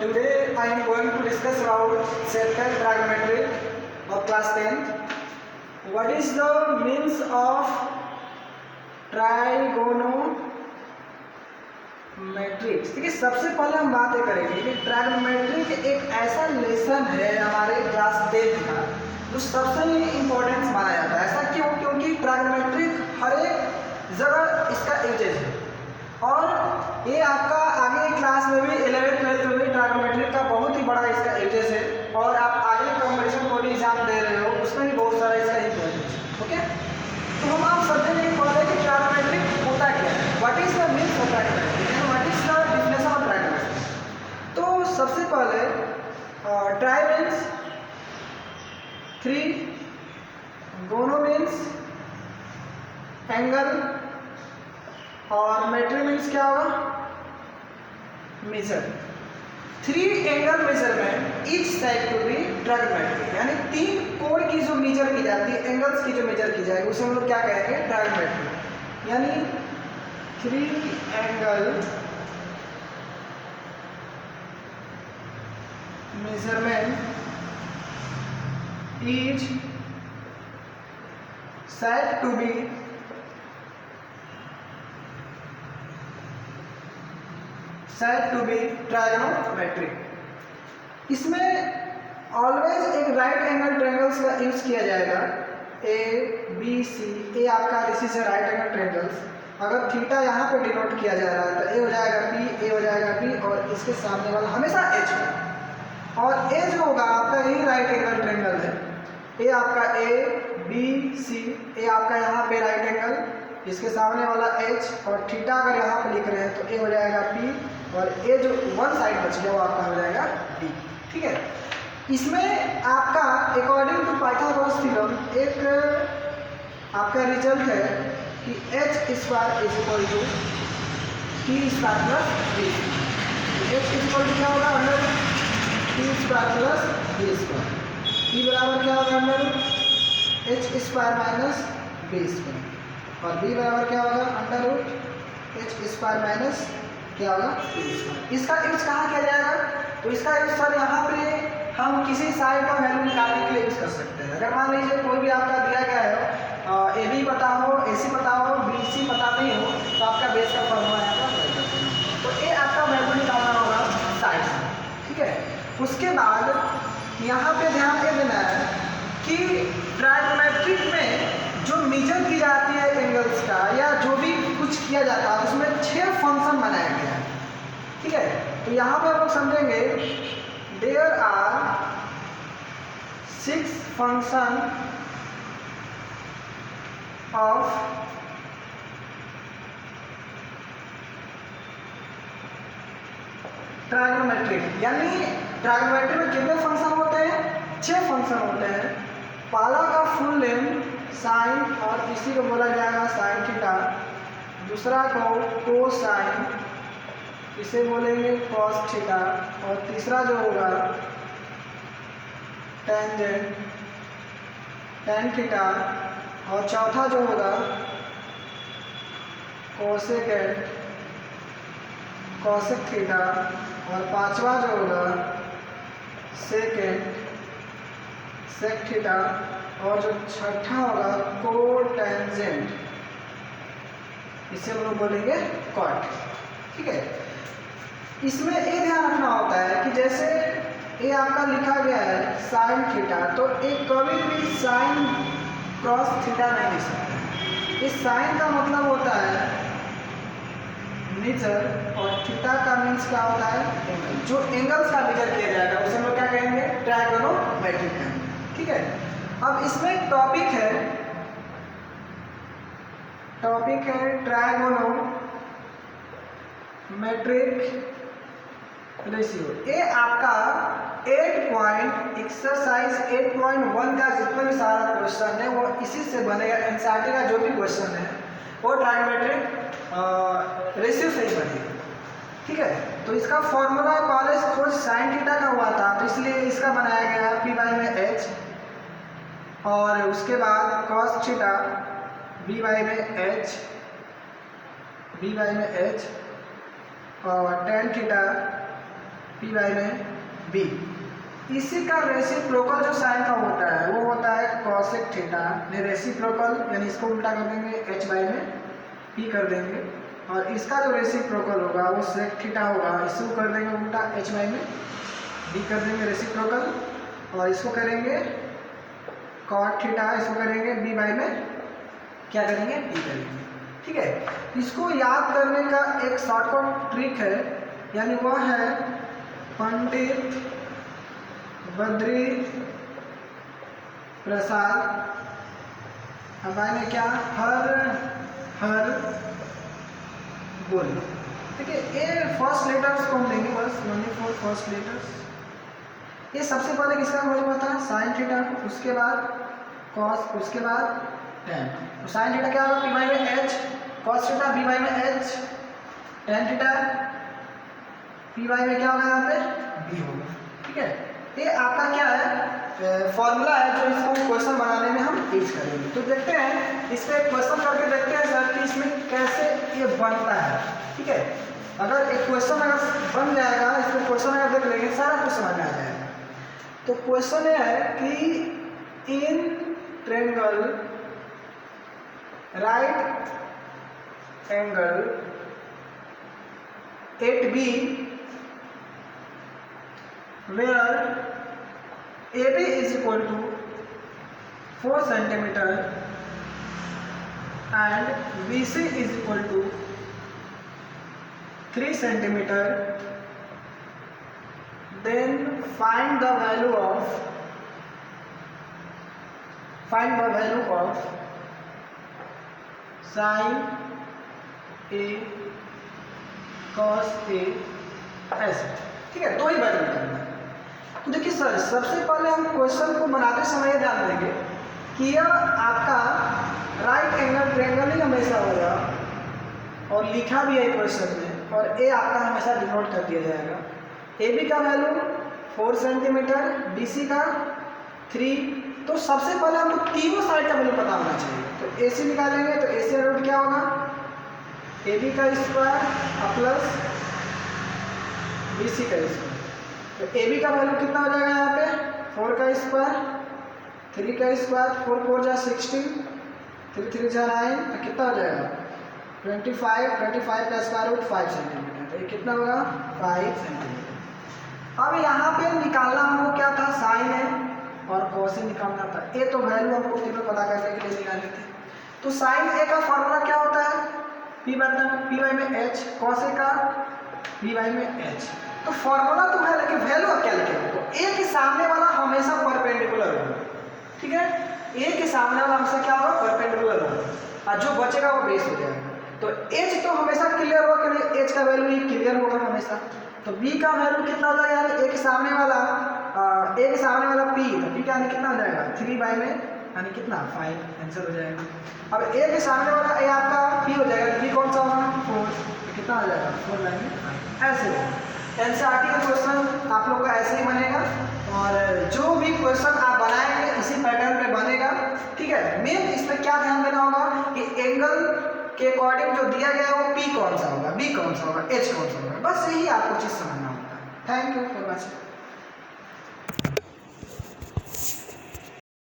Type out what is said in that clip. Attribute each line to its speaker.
Speaker 1: today I am going to discuss about chapter trigonometry of class 10. What is the means of ट्राइगोनोमेट्रिक्स? देखिए, सबसे पहले हम बातें करेंगे कि ट्राइगोनोमेट्रिक एक ऐसा लेसन है हमारे क्लास 10 का जो सबसे इम्पोर्टेंस माना जाता है। ऐसा क्यों? क्योंकि ट्राइगोनोमेट्रिक हर एक जगह इसका यूजेज है और ये आपका आगे क्लास में भी 11th-12th में भी ट्राइगोनोमेट्रिक का बहुत ही बड़ा इसका यूजेज है और आप आगे कॉम्पिटिशन को भी एग्जाम दे रहे हो उसमें भी बहुत सारा इसका इम्पोर्टेंस है। ओके, तो हम आप समझेंगे कि ट्राइगोनोमेट्रिक होता क्या है, what is the means of trigonometric and what is the definition of trigonometric. तो सबसे पहले ट्राई मीन्स 3, गोनो मीन्स एंगल और मेट्री मीन्स क्या होगा? Measure. 3 angle measurement each side to be trigonometric, यानी 3 कोण की जो मेजर की जाती है, एंगल्स की जो मेजर की जाएगी उसे हम लोग क्या कहेंगे? ट्राइगोनोमेट्रिक। यानी 3 angle measurement each side to be trigonometric. इसमें ऑलवेज एक राइट एंगल ट्रायंगल्स का यूज किया जाएगा। ए बी सी, ए आपका this is right angle triangles. अगर थीटा यहाँ पे डिनोट किया जा रहा है तो ए हो जाएगा पी, ए हो जाएगा बी और इसके सामने वाला हमेशा एच होगा और ए जो होगा आपका यही राइट एंगल ट्रायंगल है। ए आपका ए बी सी, ए आपका यहाँ पे राइट एंगल, इसके सामने वाला एच और थीटा अगर यहाँ पे लिख रहे हैं तो ए हो जाएगा पी और ए जो वन साइड बच गया वो आपका हो जाएगा डी। ठीक है, इसमें आपका अकॉर्डिंग टू पाइथागोरस थ्योरम एक आपका रिजल्ट है कि H square is equal to T square plus B. H is equal to क्या होगा? Under T square plus B square. T बराबर क्या होगा? Under H square minus B square और बी बराबर क्या होगा? Under root H square minus क्या होगा? B square. इसका यूज कहाँ किया जाएगा? तो इसका यूज सर यहाँ पे हम किसी साइड का वैल्यू निकालने के लिए यूज कर सकते हैं। अगर मान लीजिए कोई भी आपका दिया गया है, ए बी पता हो, ए सी पता हो, बी सी पता नहीं हो तो आपका बेस का फॉर्मूला यहाँ पर तो ए आपका वैल्यू निकालना होगा साइड से। ठीक है, उसके बाद यहाँ पे ध्यान ये देना है कि ट्राइगोनोमेट्रिक में जो मेजर की जाती है एंगल्स का या जो भी कुछ किया जाता है उसमें 6 फंक्शन बनाया गया है। ठीक है, तो यहाँ पे हम लोग समझेंगे there are 6 function of trigonometric. यानी ट्राइगोनोमेट्री में कितने फंक्शन होते हैं? 6 फंक्शन होते हैं। पहला का फुल नेम साइन और इसी को बोला जाएगा साइन थीटा। दूसरा को कोसाइन, इसे बोलेंगे कॉस थीटा और तीसरा जो होगा टेंजेंट टेन थीटा और चौथा जो होगा कोसेकेंट कॉसेक थीटा और पांचवा जो होगा सेकेंट सेक थीटा और जो छठा होगा कोटेंजेंट, इसे हम लोग बोलेंगे कॉट। ठीक है, इसमें ये ध्यान रखना होता है कि जैसे ये आपका लिखा गया है साइन थीटा तो एक कभी भी साइन क्रॉस थीटा नहीं लिख सकते। इस साइन का मतलब होता है मेजर और थीटा का मीन्स क्या होता है? एंगल। जो एंगल्स का मेजर किया जाएगा उसे हम लोग क्या कहेंगे? ट्राइगोनोमेट्रिक कहेंगे। ठीक है, अब इसमें टॉपिक है ट्राइगोनोमेट्रिक रेशियो। ये आपका 8.एक्सरसाइज 8.1 का जितना भी सारा क्वेश्चन है वो इसी से बनेगा। एनसीईआरटी का जो भी क्वेश्चन है वो ट्राइगोनोमेट्रिक रेशियो से ही बनेगा। ठीक है, तो इसका फॉर्मूला पहले खोज साइन थीटा का हुआ था तो इसलिए इसका बनाया गया पी बाई में एच और उसके बाद कॉस थीटा बी बाई में एच और टेन थीटा पी वाई में बी। इसी का रेसिप्रोकल जो साइन का होता है वो होता है कॉसेक थीटा। रेसिप्रोकल यानी इसको उल्टा कर देंगे एच वाई में पी कर देंगे, और इसका जो रेसिप्रोकल होगा वो सेक थीटा होगा, इसको कर देंगे उल्टा एच वाई में बी कर देंगे रेसिप्रोकल, और इसको करेंगे कॉट थीटा, इसको करेंगे बी वाई में क्या करेंगे पी करेंगे। ठीक है, इसको याद करने का एक शॉर्टकट ट्रिक है, यानी वह है पंडित बद्री प्रसाद हमारे में क्या हर बोल। ठीक है, ये फर्स्ट लेटर्स को हम लेंगे बस, ओनली फॉर फर्स्ट लेटर्स। ये सबसे पहले किसका खोज हुआ था साइन थीटा, उसके बाद कॉस, उसके बाद टेन। तो साइन थीटा क्या होगा पी वाई में H, cos theta B Y में H, tan theta P Y में क्या होगा यहाँ पे बी होगा। ठीक है, ये आपका क्या है फॉर्मूला है जो इसको क्वेश्चन बनाने में हम यूज करेंगे। तो देखते हैं इस पर क्वेश्चन करके देखते हैं सर कि इसमें कैसे ये बनता है। ठीक है, अगर एक क्वेश्चन अगर बन जाएगा, इसमें क्वेश्चन अगर देख लेंगे सारा कुछ समझ में आ जाएगा। तो क्वेश्चन ये है कि in triangle right angle at B where AB is equal to 4 centimeter and BC is equal to 3 centimeter, then find the value of sin A cos A ऐसे। ठीक है, दो ही वैल्यू करना है। तो देखिए सर, सबसे पहले हम क्वेश्चन को बनाते समय ध्यान देंगे कि यह आपका राइट एंगल ट्रायंगल ही हमेशा होगा, और लिखा भी है क्वेश्चन में, और ए आपका हमेशा डिनोट कर दिया जाएगा। ए बी का वैल्यू 4 सेंटीमीटर, बी सी का 3। तो सबसे पहले हमको तीनों साइड का वैल्यू पता होना चाहिए। तो ए सी निकालेंगे तो ए सी रूट क्या होगा ए बी का स्क्वायर प्लस बी सी का स्क्वायर। तो ए बी का वैल्यू कितना हो जाएगा यहाँ पे 4 का स्क्वायर, 3 का स्क्वायर, 4 4 जा 16, 3 3 जा 9, तो कितना हो जाएगा 25 का स्क्वायर रूट 5 सेंटीमीटर। तो ये कितना होगा 5 सेंटीमीटर। अब यहाँ पे निकालना हमको क्या था साइन है और कॉस ए निकालना था। ए तो वैल्यू हमको तीनों पता करने के लिए निकाले थे। तो साइन ए का फॉर्मूला क्या होता है पी वाई में एच, कॉस ए का पी वाई में एच। तो फॉर्मूला तो है लेकिन वैल्यू अब क्या लिखेंगे, तो ए के सामने वाला हमेशा परपेंडिकुलर होगा। ठीक है, ए के सामने वाला हमेशा क्या होगा परपेंडिकुलर होगा, और जो बचेगा वो बेस हो जाएगा। तो एच तो हमेशा क्लियर होगा कि नहीं, एच का वैल्यू ही क्लियर होगा हमेशा। तो बी का वैल्यू कितना हो जाएगा, यानी ए के सामने वाला पी, तो पी का यानी कितना हो जाएगा 3 बाई में यानी कितना 5 आंसर हो जाएगा। अब ए के सामने वाला ए आपका पी हो जाएगा, पी कौन सा होगा 4, तो कितना हो जाएगा 4 बाई में 5। ऐसे एनसीईआरटी का क्वेश्चन आप लोग का ऐसे ही बनेगा, और जो भी क्वेश्चन आप बनाएंगे इसी पैटर्न पे बनेगा। ठीक है, मेन इसमें क्या ध्यान देना होगा कि एंगल के अकॉर्डिंग जो दिया गया है वो पी कौन सा होगा, बी कौन सा होगा, एच कौन सा होगा, बस यही आपको चीज़ समझना होगा। Thank you for watching.